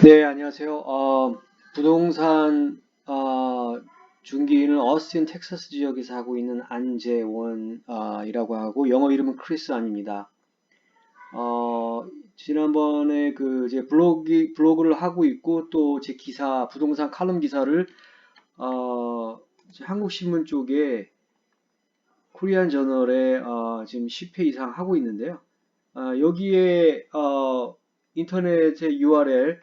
네, 안녕하세요. 부동산 중개인을 어스틴, 텍사스 지역에서 하고 있는 안재원 이라고 하고 영어 이름은 크리스 안입니다. 지난번에 제 블로그를 하고 있고 또 제 기사, 부동산 칼럼 기사를 이제 한국 신문 쪽에 코리안 저널에 지금 10회 이상 하고 있는데요. 여기에 인터넷의 URL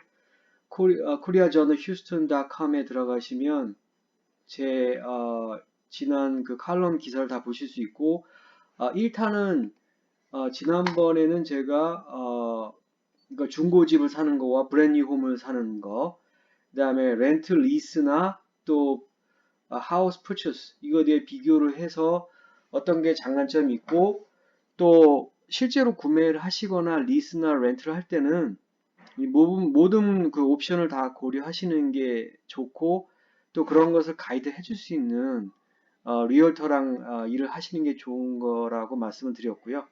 koreajournalhouston.com에 들어가시면 제 지난 그 칼럼 기사를 다 보실 수 있고 1탄은 지난번에는 제가 그러니까 중고집을 사는 거와 브랜뉴 홈을 사는 거, 그다음에 렌트 리스나 또 하우스 퍼처스 이거에 대해 비교를 해서 어떤 게 장단점이 있고 또 실제로 구매를 하시거나 리스나 렌트를 할 때는 이 모든 그 옵션을 다 고려하시는 게 좋고 또 그런 것을 가이드 해줄 수 있는 리얼터랑 일을 하시는 게 좋은 거라고 말씀을 드렸고요.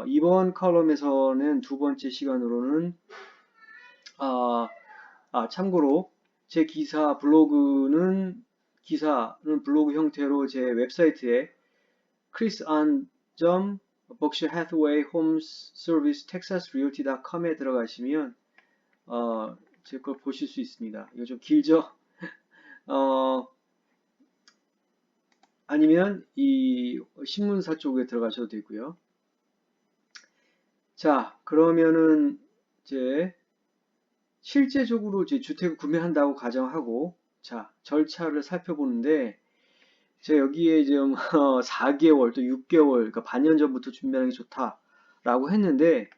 이번 컬럼에서는 두 번째 시간으로는 어, 참고로 제 기사는 블로그 형태로 제 웹사이트에 chrisan.berkshire hathaway homes service texasrealty.com에 들어가시면 제 걸 보실 수 있습니다. 이거 좀 길죠? 어, 아니면 이 신문사 쪽에 들어가셔도 되고요. 자, 그러면은 이제 실제적으로 이제 주택을 구매한다고 가정하고 자, 절차를 살펴보는데 제가 여기에 지금 4개월 또 6개월, 그러니까 반년 전부터 준비하는 게 좋다라고 했는데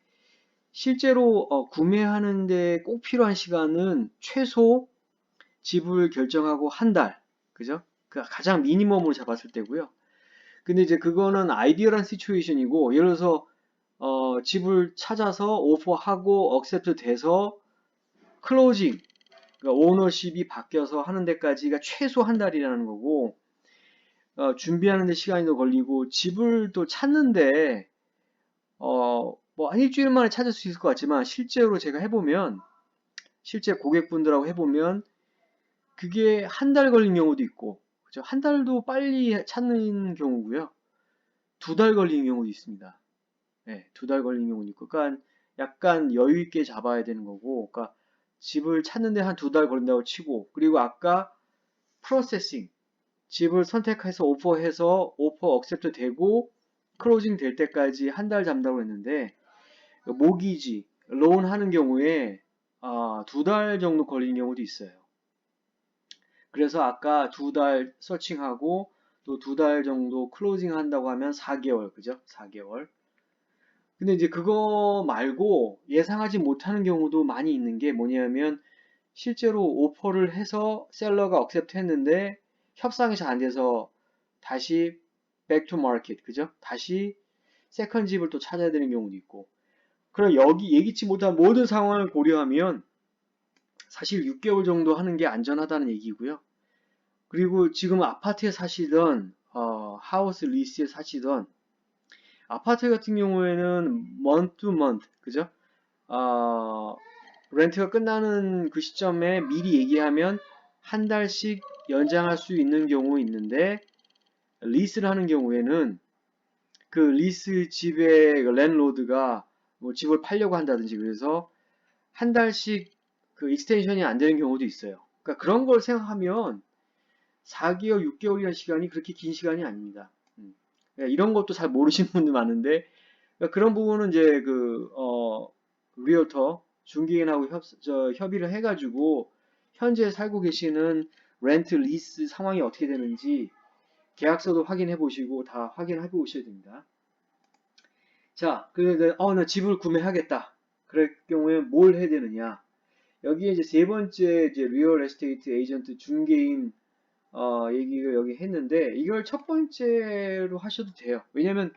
실제로 구매하는데 꼭 필요한 시간은 최소 집을 결정하고 한 달, 그죠? 그 가장 미니멈으로 잡았을 때고요. 근데 이제 그거는 아이디어란 시츄에이션이고, 예를 들어서 집을 찾아서 오퍼하고 억셉트 돼서 클로징, 그러니까 오너십이 바뀌어서 하는 데까지가 최소 한 달이라는 거고, 준비하는 데 시간이 더 걸리고, 집을 또 찾는데 뭐 한 일주일 만에 찾을 수 있을 것 같지만 실제로 제가 해보면 실제 고객분들하고 해보면 그게 한 달 걸린 경우도 있고, 그죠? 한 달도 빨리 찾는 경우고요. 두 달 걸리는 경우도 있습니다. 네, 두 달 걸리는 경우도 있고, 그러니까 약간 여유 있게 잡아야 되는 거고, 그러니까 집을 찾는데 한 두 달 걸린다고 치고, 그리고 아까 프로세싱, 집을 선택해서 오퍼해서 오퍼 억셉트 되고 클로징 될 때까지 한 달 잡는다고 했는데, 모기지, 론 하는 경우에 두 달 정도 걸리는 경우도 있어요. 그래서 아까 두 달 서칭하고 또 두 달 정도 클로징 한다고 하면 4개월, 그죠? 4개월. 근데 이제 그거 말고 예상하지 못하는 경우도 많이 있는 게 뭐냐면 실제로 오퍼를 해서 셀러가 억셉트 했는데 협상이 잘 안 돼서 다시 back to market, 그죠? 다시 세컨 집을 또 찾아야 되는 경우도 있고. 그럼 여기 예기치 못한 모든 상황을 고려하면 사실 6개월 정도 하는 게 안전하다는 얘기고요. 그리고 지금 아파트에 사시던 하우스 리스에 사시던 아파트 같은 경우에는 month to month, 그죠? 어, 렌트가 끝나는 그 시점에 미리 얘기하면 한 달씩 연장할 수 있는 경우 있는데 리스를 하는 경우에는 그 리스 집의 랜로드가 뭐 집을 팔려고 한다든지 그래서 한 달씩 그 익스텐션이 안 되는 경우도 있어요. 그러니까 그런 걸 생각하면 4개월, 6개월이라는 시간이 그렇게 긴 시간이 아닙니다. 그러니까 이런 것도 잘 모르시는 분들 많은데 그러니까 그런 부분은 이제 리얼터 중개인하고 협의를 해가지고 현재 살고 계시는 렌트 리스 상황이 어떻게 되는지 계약서도 확인해 보시고 다 확인해 보셔야 됩니다. 자, 그래서 나 집을 구매하겠다. 그럴 경우에 뭘 해야 되느냐? 여기에 이제 세 번째 이제 리얼 에스테이트 에이전트 중개인 얘기를 여기 했는데 이걸 첫 번째로 하셔도 돼요. 왜냐면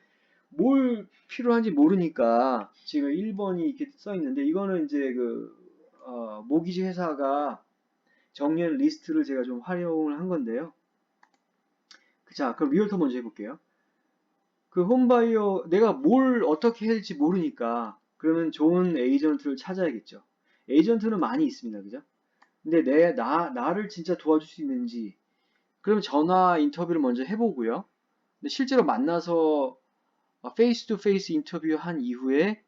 뭘 필요한지 모르니까 지금 1번이 이렇게 써 있는데 이거는 이제 모기지 회사가 정리한 리스트를 제가 좀 활용을 한 건데요. 자, 그럼 리얼터 먼저 해볼게요. 그 홈바이어 내가 뭘 어떻게 해야 될지 모르니까 그러면 좋은 에이전트를 찾아야겠죠. 에이전트는 많이 있습니다. 그죠? 근데 나를 진짜 도와줄 수 있는지, 그럼 전화 인터뷰를 먼저 해보고요. 근데 실제로 만나서 페이스 투 페이스 인터뷰 한 이후에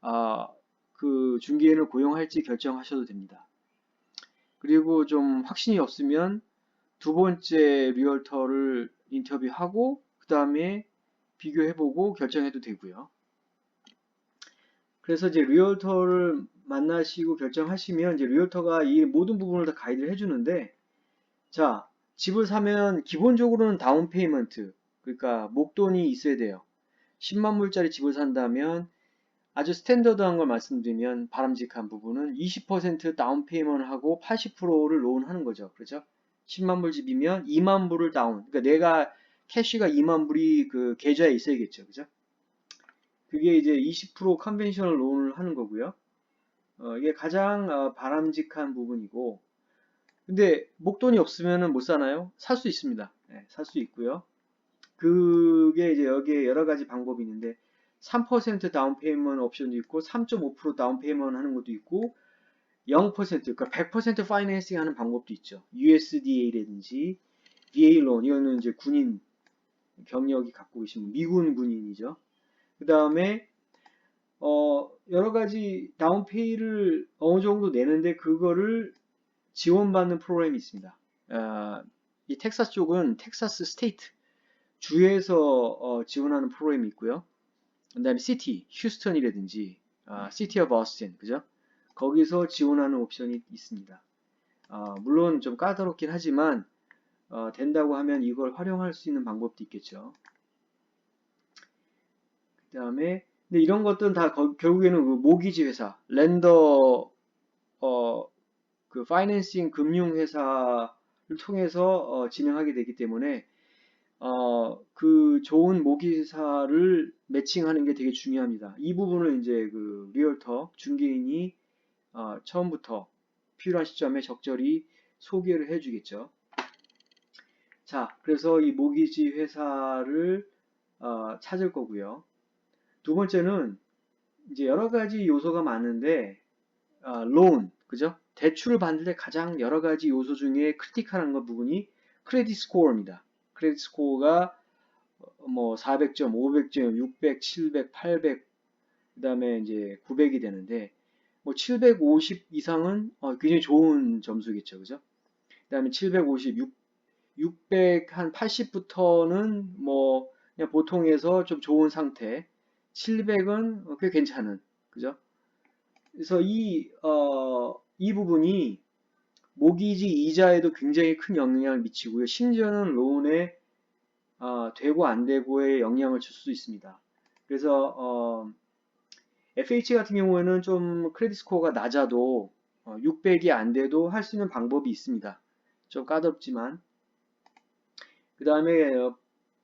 아, 그 중개인을 고용할지 결정하셔도 됩니다. 그리고 좀 확신이 없으면 두 번째 리얼터를 인터뷰하고 그 다음에 비교해보고 결정해도 되고요. 그래서 이제 리얼터를 만나시고 결정하시면 이제 리얼터가 이 모든 부분을 다 가이드를 해주는데, 자, 집을 사면 기본적으로는 다운 페이먼트, 그러니까 목돈이 있어야 돼요. 10만 불짜리 집을 산다면 아주 스탠더드한 걸 말씀드리면 바람직한 부분은 20% 다운 페이먼트하고 80%를 론하는 거죠. 그렇죠? 10만 불 집이면 2만 불을 다운. 그러니까 내가 캐시가 2만 불이 그 계좌에 있어야겠죠. 그죠? 그게 이제 20% 컨벤셔널 론을 하는 거고요. 이게 가장 바람직한 부분이고, 근데 목돈이 없으면 못 사나요? 살 수 있습니다. 네, 살 수 있고요. 그게 이제 여기에 여러 가지 방법이 있는데 3% 다운 페이먼트 옵션도 있고 3.5% 다운 페이먼트 하는 것도 있고 0% 그러니까 100% 파이낸싱 하는 방법도 있죠. USDA라든지 VA 론 이거는 이제 군인 경력이 갖고 계신 미군 군인이죠. 그 다음에 여러 가지 다운 페이를 어느 정도 내는데 그거를 지원받는 프로그램이 있습니다. 이 텍사스 쪽은 텍사스 스테이트 주에서 지원하는 프로그램이 있고요. 그 다음에 시티, 휴스턴이라든지 시티 오브 어스틴, 그죠? 거기서 지원하는 옵션이 있습니다. 물론 좀 까다롭긴 하지만 된다고 하면 이걸 활용할 수 있는 방법도 있겠죠. 그 다음에 근데 이런 것들은 다 결국에는 그 모기지 회사, 렌더 그 파이낸싱 금융 회사를 통해서 진행하게 되기 때문에 그 좋은 모기사를 매칭하는 게 되게 중요합니다. 이 부분을 이제 그 리얼터 중개인이 처음부터 필요한 시점에 적절히 소개를 해주겠죠. 자, 그래서 이 모기지 회사를 찾을 거고요. 두 번째는 이제 여러 가지 요소가 많은데 론, 그죠? 대출을 받을 때 가장 여러 가지 요소 중에 크리티컬한 것 부분이 크레딧 스코어입니다. 크레딧 스코어가 뭐 400점, 500점, 600, 700, 800, 그다음에 이제 900이 되는데 뭐 750 이상은 굉장히 좋은 점수겠죠, 그죠? 그다음에 750, 600, 한 80부터는 뭐 그냥 보통에서 좀 좋은 상태, 700은 꽤 괜찮은, 그죠? 그래서 이 부분이 모기지 이자에도 굉장히 큰 영향을 미치고요. 심지어는 론에 되고 안 되고에 영향을 줄 수 있습니다. 그래서 FH 같은 경우에는 좀 크레딧 스코어가 낮아도 600이 안 돼도 할 수 있는 방법이 있습니다. 좀 까다롭지만 그 다음에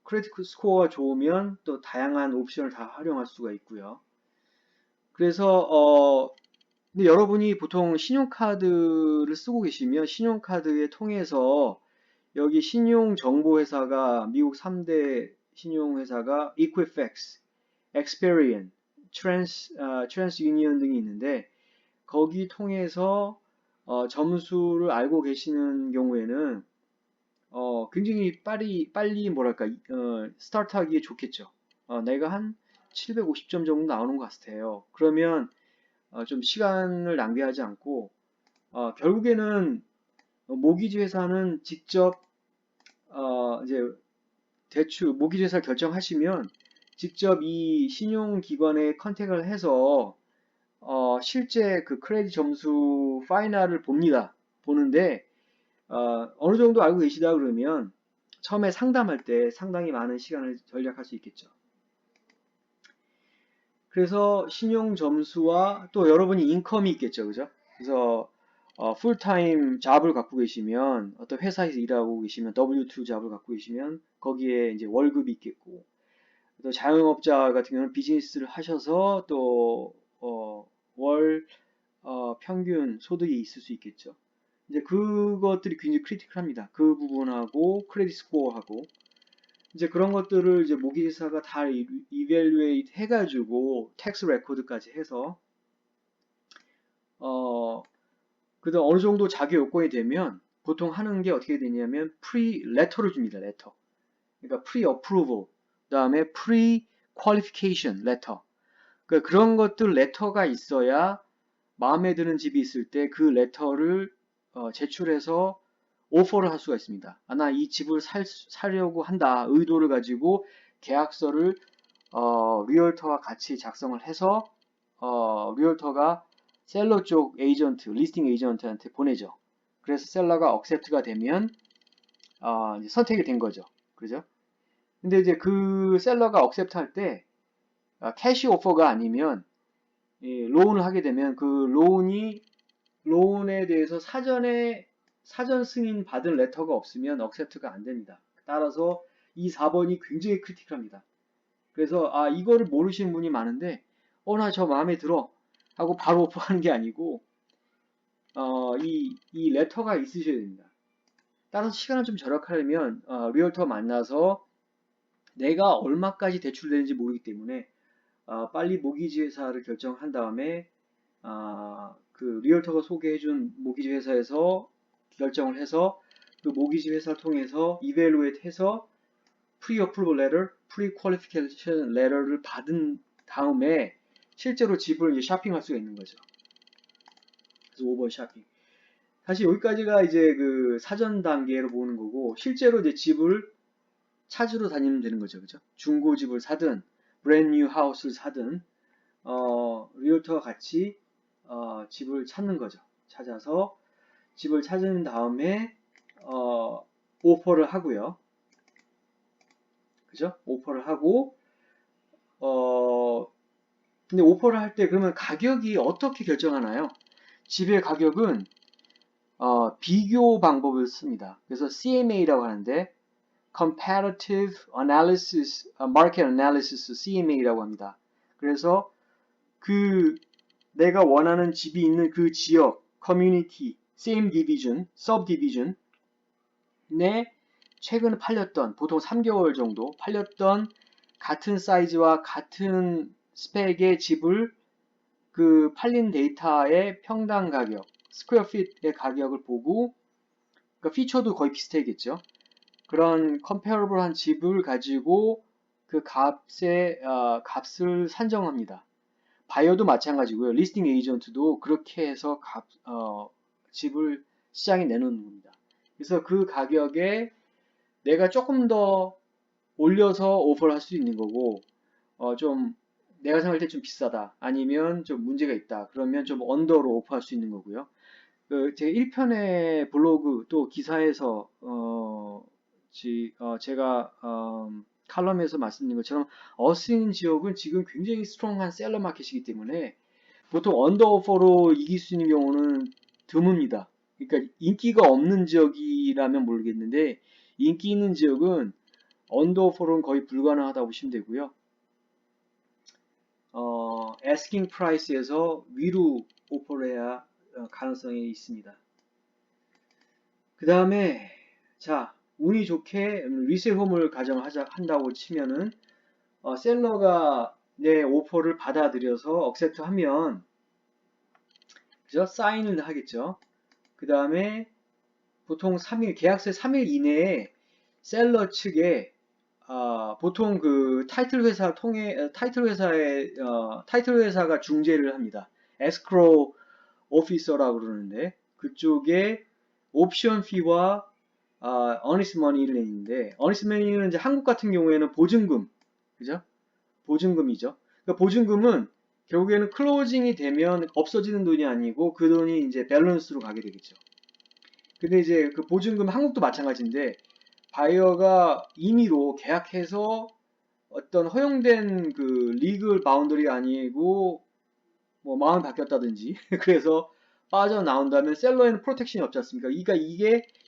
크레딧 스코어가 좋으면 또 다양한 옵션을 다 활용할 수가 있고요. 그래서 근데 여러분이 보통 신용카드를 쓰고 계시면 신용카드에 통해서 여기 신용정보회사가 미국 3대 신용회사가 Equifax, Experian, TransUnion 등이 있는데 거기 통해서 점수를 알고 계시는 경우에는 굉장히 빨리 뭐랄까 스타트하기에 좋겠죠. 내가 한 750점 정도 나오는 것 같아요. 그러면 좀 시간을 낭비하지 않고 결국에는 모기지 회사는 직접 이제 대출 모기지 회사 결정하시면 직접 이 신용기관에 컨택을 해서 실제 그 크레딧 점수 파이널을 봅니다. 보는데 어느 정도 알고 계시다 그러면 처음에 상담할 때 상당히 많은 시간을 절약할 수 있겠죠. 그래서 신용 점수와 또 여러분이 인컴이 있겠죠, 그죠? 그래서 풀타임 잡을 갖고 계시면 어떤 회사에서 일하고 계시면 W2 잡을 갖고 계시면 거기에 이제 월급이 있겠고 또 자영업자 같은 경우는 비즈니스를 하셔서 또 월 평균 소득이 있을 수 있겠죠. 이제 그것들이 굉장히 크리티컬합니다. 그 부분하고 크레딧 스코어하고 이제 그런 것들을 이제 모기지사가 다 이벨루에이트 해가지고 텍스 레코드까지 해서 그다음 어느 정도 자기 요건이 되면 보통 하는 게 어떻게 되냐면 프리 레터를 줍니다. 레터. 그러니까 프리 어프로벌, 그다음에 프리 퀄리피케이션 레터. 그러니까 그런 것들 레터가 있어야 마음에 드는 집이 있을 때 그 레터를 제출해서 오퍼를 할 수가 있습니다. 아, 나 이 집을 사려고 한다. 의도를 가지고 계약서를 리얼터와 같이 작성을 해서 리얼터가 셀러 쪽 에이전트, 리스팅 에이전트한테 보내죠. 그래서 셀러가 억셉트가 되면 이제 선택이 된 거죠. 그죠? 근데 이제 그 셀러가 억셉트 할 때 캐시 오퍼가 아니면 로운을 하게 되면 그 로운에 대해서 사전 승인 받은 레터가 없으면 억셉트가 안 됩니다. 따라서 이 4번이 굉장히 크리티컬합니다. 그래서 이거를 모르시는 분이 많은데 나 저 마음에 들어 하고 바로 오퍼하는 게 아니고 이 레터가 있으셔야 됩니다. 따라서 시간을 좀 절약하려면 리얼터 만나서 내가 얼마까지 대출되는지 모르기 때문에 빨리 모기지 회사를 결정한 다음에 그 리얼터가 소개해준 모기지 회사에서 결정을 해서 그 모기지 회사를 통해서 이벨루에이트 해서 프리-어프로벌 레터, 프리-퀄리피케이션 레터를 받은 다음에 실제로 집을 이제 쇼핑할 수가 있는 거죠. 그래서 5번 쇼핑. 사실 여기까지가 이제 그 사전 단계로 보는 거고 실제로 이제 집을 찾으러 다니면 되는 거죠. 그죠? 중고집을 사든 브랜드 뉴 하우스를 사든 리얼터와 같이 집을 찾는 거죠. 찾아서 집을 찾은 다음에 오퍼를 하고요. 그죠? 오퍼를 하고 근데 오퍼를 할 때 그러면 가격이 어떻게 결정하나요? 집의 가격은 비교 방법을 씁니다. 그래서 CMA라고 하는데 Comparative Analysis, Market Analysis CMA라고 합니다. 그래서 그 내가 원하는 집이 있는 그 지역, 커뮤니티, same division, sub division 내 최근 팔렸던 보통 3개월 정도 팔렸던 같은 사이즈와 같은 스펙의 집을 그 팔린 데이터의 평당 가격, 스퀘어 핏의 가격을 보고 그러니까 피처도 거의 비슷하겠죠. 그런 컴페어러블한 집을 가지고 그 값을 산정합니다. 바이어도 마찬가지고요. 리스팅 에이전트도 그렇게 해서 집을 시장에 내놓는 겁니다. 그래서 그 가격에 내가 조금 더 올려서 오퍼를 할 수 있는 거고, 좀 내가 생각할 때 좀 비싸다. 아니면 좀 문제가 있다. 그러면 좀 언더로 오퍼할 수 있는 거고요. 제 1편의 블로그 또 기사에서 제가 칼럼에서 말씀드린 것처럼 어스인 지역은 지금 굉장히 스트롱한 셀러 마켓이기 때문에 보통 언더오퍼로 이길 수 있는 경우는 드뭅니다. 그러니까 인기가 없는 지역이라면 모르겠는데 인기 있는 지역은 언더오퍼로는 거의 불가능하다고 보시면 되고요. asking price에서 위로 오퍼를 해야 가능성이 있습니다. 그 다음에 자 운이 좋게 리셀 홈을 한다고 치면은 셀러가 내 오퍼를 받아들여서 억셉트 하면 그죠? 사인을 하겠죠. 그 다음에 보통 3일 계약서 3일 이내에 셀러 측에 보통 그 타이틀 회사 통해 타이틀 회사가 중재를 합니다. 에스크로우 오피서라고 그러는데 그쪽에 옵션 피와 어니스 머니를 내는데 어니스 머니는 이제 한국 같은 경우에는 보증금 그죠? 보증금이죠. 그러니까 보증금은 결국에는 클로징이 되면 없어지는 돈이 아니고 그 돈이 이제 밸런스로 가게 되겠죠. 근데 이제 그 보증금 한국도 마찬가지인데 바이어가 임의로 계약해서 어떤 허용된 그 리글 바운더리 아니고 뭐 마음이 바뀌었다든지 그래서 빠져나온다면 셀러에는 프로텍션이 없지 않습니까? 그러니까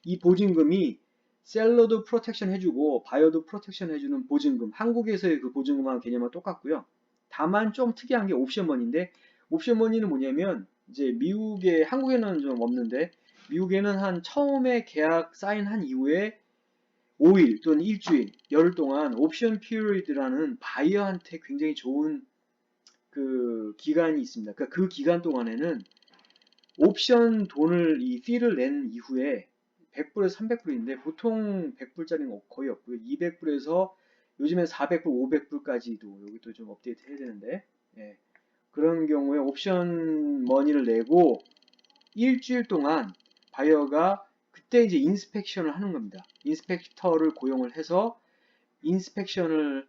이 보증금이 셀러도 프로텍션 해주고 바이어도 프로텍션 해주는 보증금 한국에서의 그 보증금하고 개념은 똑같고요. 다만 좀 특이한 게 옵션머니인데 옵션머니는 뭐냐면 이제 한국에는 좀 없는데 미국에는 한 처음에 계약 사인한 이후에 5일 또는 일주일, 열흘 동안 옵션 피리드라는 바이어한테 굉장히 좋은 그 기간이 있습니다. 그러니까 그 기간 동안에는 옵션 돈을 이 fee를 낸 이후에 100불에서 300불인데 보통 100불짜리는 거의 없고요. 200불에서 요즘엔 400불, 500불까지도 여기도 좀 업데이트 해야 되는데 예. 그런 경우에 옵션 머니를 내고 일주일 동안 바이어가 그때 이제 인스펙션을 하는 겁니다. 인스펙터를 고용을 해서 인스펙션을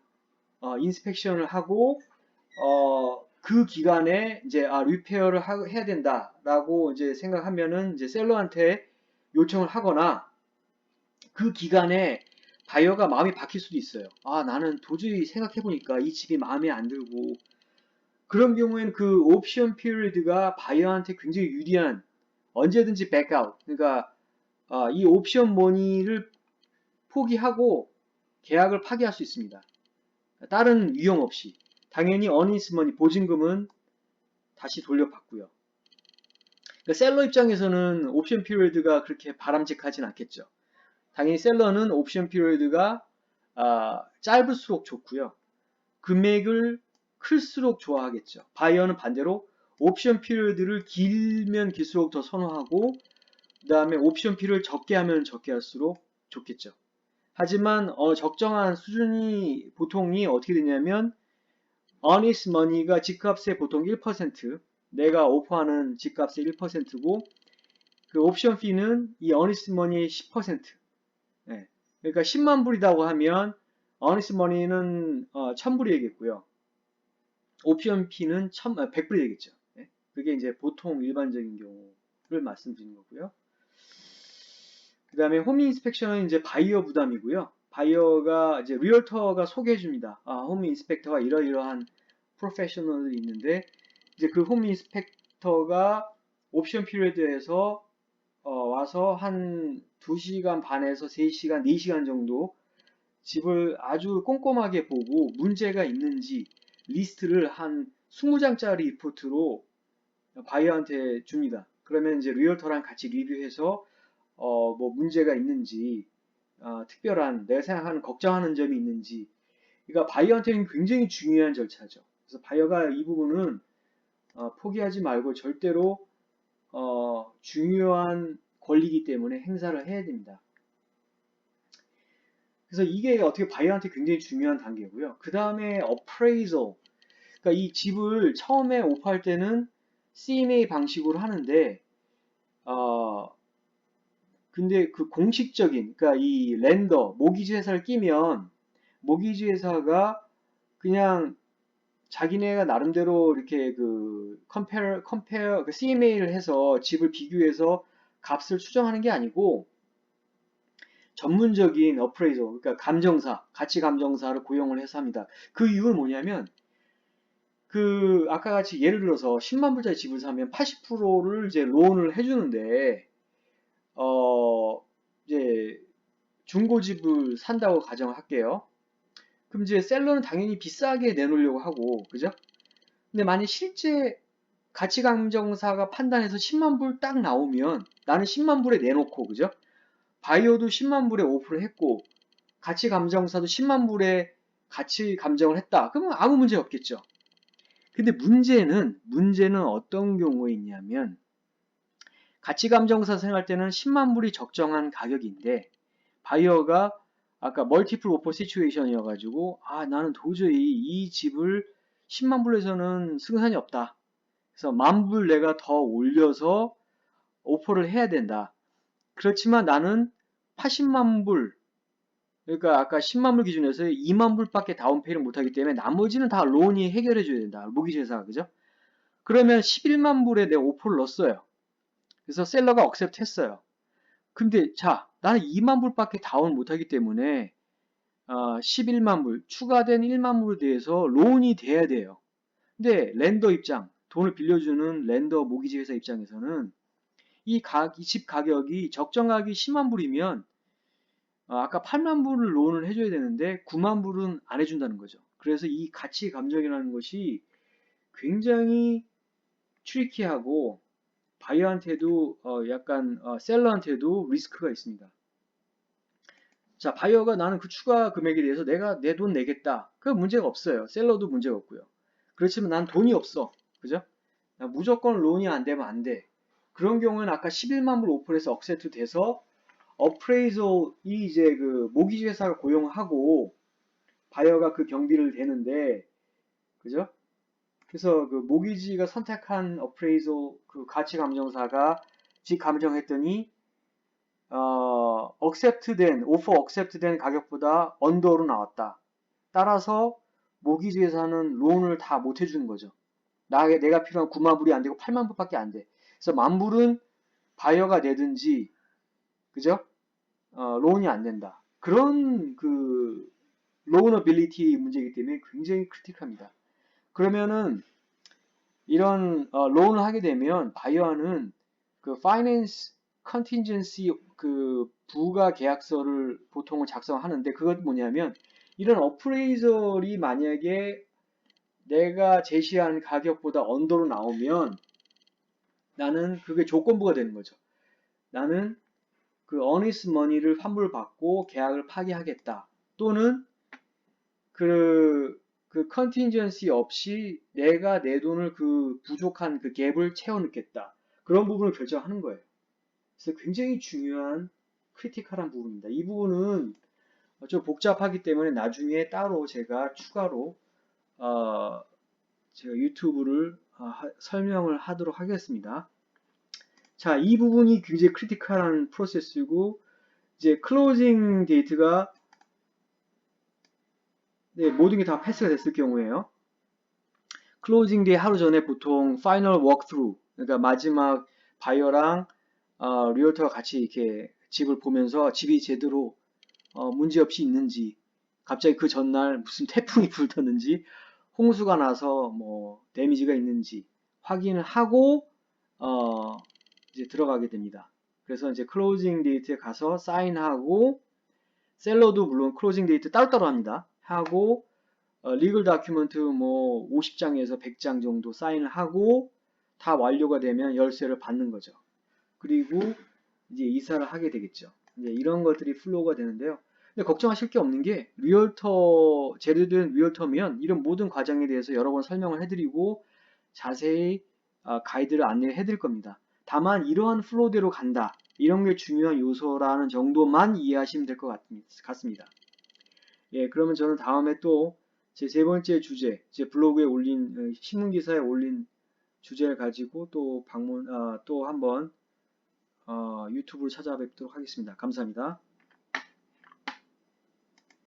인스펙션을 하고 그 기간에 이제 리페어를 해야 된다라고 이제 생각하면은 이제 셀러한테 요청을 하거나 그 기간에 바이어가 마음이 바뀔 수도 있어요. 나는 도저히 생각해보니까 이 집이 마음에 안 들고 그런 경우에는 그 옵션 피리드가 바이어한테 굉장히 유리한 언제든지 백아웃 그러니까 이 옵션 머니를 포기하고 계약을 파기할 수 있습니다. 다른 위험 없이 당연히 어니스 머니 보증금은 다시 돌려받고요. 그러니까 셀러 입장에서는 옵션 피리드가 그렇게 바람직하진 않겠죠. 당연히 셀러는 옵션 피리드가 짧을수록 좋고요. 금액을 클수록 좋아하겠죠. 바이어는 반대로 옵션 피리드를 길면 길수록 더 선호하고 그 다음에 옵션 피를 적게 하면 적게 할수록 좋겠죠. 하지만 적정한 수준이 보통이 어떻게 되냐면 earnest money가 집값의 보통 1%, 내가 오퍼하는 집값의 1%고 그 옵션 피는 이 earnest money의 10%. 네. 그러니까 10만 불이라고 하면 earnest money는 1000불이 되겠고요. 옵션 피는 100불이 되겠죠. 네. 그게 이제 보통 일반적인 경우를 말씀드린 거고요. 그 다음에 홈 인스펙션은 이제 바이어 부담이고요. 바이어가 이제 리얼터가 소개해 줍니다. 홈 인스펙터가 이러이러한 프로페셔널이 있는데 이제 그 홈 인스펙터가 옵션 피리드에서 와서 한 2시간 반에서 3시간, 4시간 정도 집을 아주 꼼꼼하게 보고 문제가 있는지 리스트를 한 20장짜리 리포트로 바이어한테 줍니다. 그러면 이제 리얼터랑 같이 리뷰해서 뭐 문제가 있는지 특별한 내가 생각하는 걱정하는 점이 있는지 그러니까 바이어한테는 굉장히 중요한 절차죠. 그래서 바이어가 이 부분은 포기하지 말고 절대로 중요한 권리이기 때문에 행사를 해야 됩니다. 그래서 이게 어떻게 바이어한테 굉장히 중요한 단계고요. 그 다음에 appraisal. 그러니까 이 집을 처음에 오퍼할 때는 CMA 방식으로 하는데 근데 그 공식적인 그러니까 이 렌더 모기지 회사를 끼면 모기지 회사가 그냥 자기네가 나름대로 이렇게 그 컴페어 그 CMA를 해서 집을 비교해서 값을 수정하는 게 아니고 전문적인 어프레이저 그러니까 감정사 가치 감정사를 고용을 해서 합니다. 그 이유는 뭐냐면 그 아까 같이 예를 들어서 10만 불짜리 집을 사면 80%를 이제 론을 해주는데 이제 중고집을 산다고 가정을 할게요. 그럼 이제 셀러는 당연히 비싸게 내놓으려고 하고, 그죠? 근데 만약 실제 가치감정사가 판단해서 10만 불 딱 나오면 나는 10만 불에 내놓고, 그죠? 바이오도 10만 불에 오프를 했고, 가치감정사도 10만 불에 가치 감정을 했다. 그러면 아무 문제 없겠죠. 근데 문제는 어떤 경우에 있냐면, 가치감정사 생각할 때는 10만 불이 적정한 가격인데, 바이어가 아까 멀티플 오퍼 시츄에이션이어가지고 나는 도저히 이 집을 10만 불에서는 승산이 없다. 그래서 10,000불 내가 더 올려서 오퍼를 해야 된다. 그렇지만 나는 80만 불 그러니까 아까 10만 불 기준에서 2만 불밖에 다운페이를 못하기 때문에 나머지는 다 론이 해결해 줘야 된다. 모기지회사가 그죠? 그러면 11만 불에 내가 오퍼를 넣었어요. 그래서 셀러가 억셉트 했어요. 근데 자 나는 2만 불밖에 다운 못하기 때문에 11만 불, 추가된 1만 불에 대해서 론이 돼야 돼요. 근데 렌더 입장, 돈을 빌려주는 렌더 모기지 회사 입장에서는 이 집 가격이 적정하기 10만 불이면 아까 8만 불을 론을 해줘야 되는데 9만 불은 안 해준다는 거죠. 그래서 이 가치 감정이라는 것이 굉장히 트리키하고 바이어한테도 약간 셀러한테도 리스크가 있습니다. 자, 바이어가 나는 그 추가 금액에 대해서 내가 내 돈 내겠다. 그 문제가 없어요. 셀러도 문제가 없고요. 그렇지만 난 돈이 없어. 그죠? 무조건 론이 안 되면 안 돼. 그런 경우에는 아까 11만 불 오퍼해서 억셉트 돼서 어프레이저이 이제 그 모기지 회사를 고용하고 바이어가 그 경비를 대는데, 그죠? 그래서 그 모기지가 선택한 어프레이저 그 가치 감정사가 직 감정했더니 오퍼 억셉트된 가격보다 언더로 나왔다. 따라서 모기지 회사는 론을 다 못 해주는 거죠. 내가 필요한 9만 불이 안 되고 8만 불밖에 안 돼. 그래서 만 불은 바이어가 내든지, 그죠? 론이 안 된다. 그런 그 로너빌리티 문제이기 때문에 굉장히 크리티컬합니다. 그러면은 이런 론을 하게 되면 바이어는 그 파이낸스 컨틴전시 그 부가 계약서를 보통은 작성하는데, 그건 뭐냐면 이런 어프레이저리 만약에 내가 제시한 가격보다 언더로 나오면 나는 그게 조건부가 되는 거죠. 나는 그 earnest money를 환불받고 계약을 파기하겠다. 또는 그 컨틴전시 없이 내가 내 돈을 그 부족한 그 갭을 채워 넣겠다. 그런 부분을 결정하는 거예요. 그래서 굉장히 중요한 크리티컬한 부분입니다. 이 부분은 좀 복잡하기 때문에 나중에 따로 제가 추가로 제가 유튜브를 설명을 하도록 하겠습니다. 자, 이 부분이 굉장히 크리티컬한 프로세스고, 이제 클로징 데이트가 네, 모든 게 다 패스가 됐을 경우에요. 클로징 데이 하루 전에 보통 파이널 워크트루, 그러니까 마지막 바이어랑 리얼터가 같이 이렇게 집을 보면서 집이 제대로 문제 없이 있는지, 갑자기 그 전날 무슨 태풍이 불었는지, 홍수가 나서 뭐 데미지가 있는지 확인을 하고 이제 들어가게 됩니다. 그래서 이제 클로징 데이트에 가서 사인하고, 셀러도 물론 클로징 데이트 따로따로 합니다. 하고 리글 다큐멘트 뭐 50장에서 100장 정도 사인을 하고 다 완료가 되면 열쇠를 받는 거죠. 그리고 이제 이사를 하게 되겠죠. 이제 이런 것들이 플로우가 되는데요. 근데 걱정하실 게 없는 게, 제대로 된 리얼터면 이런 모든 과정에 대해서 여러 번 설명을 해드리고 자세히 가이드를 안내해 드릴 겁니다. 다만 이러한 플로우대로 간다, 이런 게 중요한 요소라는 정도만 이해하시면 될 것 같습니다. 예, 그러면 저는 다음에 또 제 세 번째 주제, 제 블로그에 올린 신문 기사에 올린 주제를 가지고 또 또 한번 유튜브를 찾아뵙도록 하겠습니다. 감사합니다.